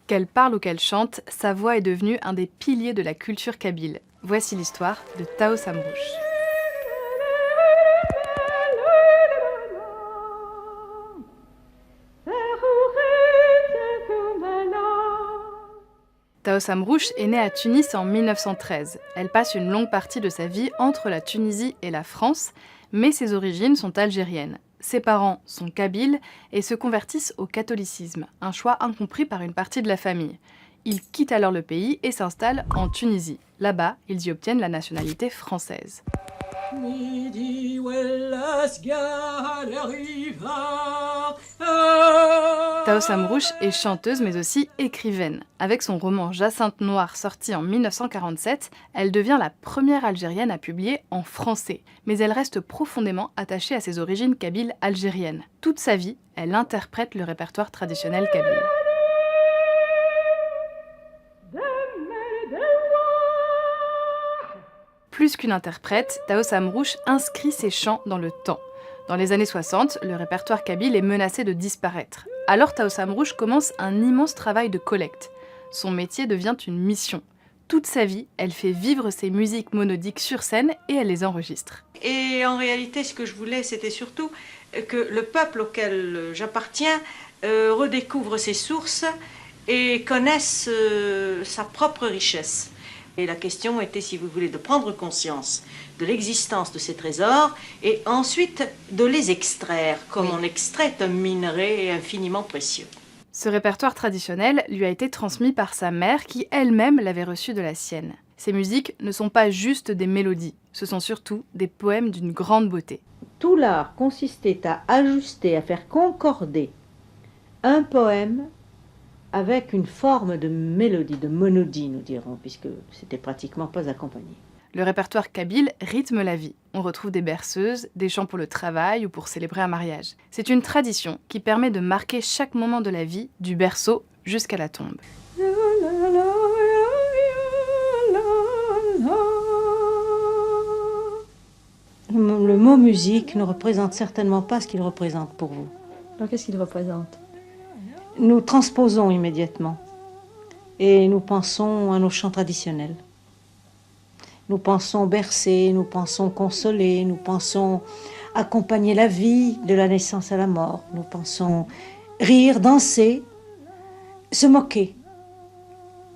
Qu'elle parle ou qu'elle chante, sa voix est devenue un des piliers de la culture kabyle. Voici l'histoire de Taos Amrouche. Taos Amrouche est née à Tunis en 1913. Elle passe une longue partie de sa vie entre la Tunisie et la France, mais ses origines sont algériennes. Ses parents sont kabyles et se convertissent au catholicisme, un choix incompris par une partie de la famille. Ils quittent alors le pays et s'installent en Tunisie. Là-bas, ils y obtiennent la nationalité française. Taos Amrouche est chanteuse mais aussi écrivaine. Avec son roman Jacinthe Noire sorti en 1947, elle devient la première Algérienne à publier en français. Mais elle reste profondément attachée à ses origines kabyles algériennes. Toute sa vie, elle interprète le répertoire traditionnel kabyle. Plus qu'une interprète, Taos Amrouche inscrit ses chants dans le temps. Dans les années 60, le répertoire kabyle est menacé de disparaître. Alors Taos Amrouche commence un immense travail de collecte. Son métier devient une mission. Toute sa vie, elle fait vivre ses musiques monodiques sur scène et elle les enregistre. Et en réalité, ce que je voulais, c'était surtout que le peuple auquel j'appartiens redécouvre ses sources et connaisse sa propre richesse. Et la question était, si vous voulez, de prendre conscience de l'existence de ces trésors et ensuite de les extraire, comme on extrait un minerai infiniment précieux. Ce répertoire traditionnel lui a été transmis par sa mère qui elle-même l'avait reçu de la sienne. Ces musiques ne sont pas juste des mélodies, ce sont surtout des poèmes d'une grande beauté. Tout l'art consistait à ajuster, à faire concorder un poème avec une forme de mélodie, de monodie, nous dirons, puisque c'était pratiquement pas accompagné. Le répertoire kabyle rythme la vie. On retrouve des berceuses, des chants pour le travail ou pour célébrer un mariage. C'est une tradition qui permet de marquer chaque moment de la vie, du berceau jusqu'à la tombe. Le mot musique ne représente certainement pas ce qu'il représente pour vous. Alors qu'est-ce qu'il représente ? Nous transposons immédiatement et nous pensons à nos chants traditionnels. Nous pensons bercer, nous pensons consoler, nous pensons accompagner la vie de la naissance à la mort. Nous pensons rire, danser, se moquer.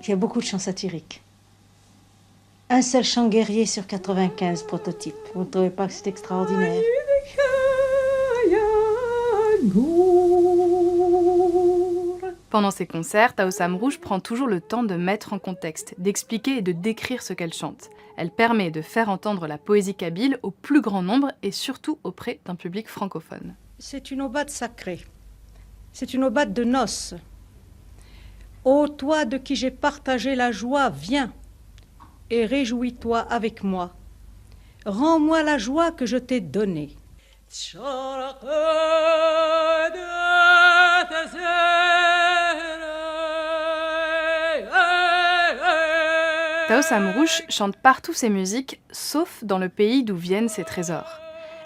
Il y a beaucoup de chants satiriques. Un seul chant guerrier sur 95 prototypes. Vous ne trouvez pas que c'est extraordinaire ? Pendant ses concerts, Taos Amrouche prend toujours le temps de mettre en contexte, d'expliquer et de décrire ce qu'elle chante. Elle permet de faire entendre la poésie kabyle au plus grand nombre et surtout auprès d'un public francophone. C'est une aubade sacrée, c'est une aubade de noces. Ô toi de qui j'ai partagé la joie, viens et réjouis-toi avec moi. Rends-moi la joie que je t'ai donnée. Taos Amrouche chante partout ses musiques, sauf dans le pays d'où viennent ses trésors.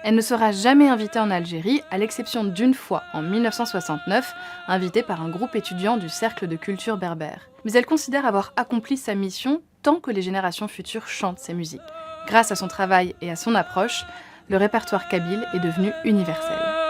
Elle ne sera jamais invitée en Algérie, à l'exception d'une fois, en 1969, invitée par un groupe étudiant du Cercle de culture berbère. Mais elle considère avoir accompli sa mission tant que les générations futures chantent ses musiques. Grâce à son travail et à son approche, le répertoire kabyle est devenu universel.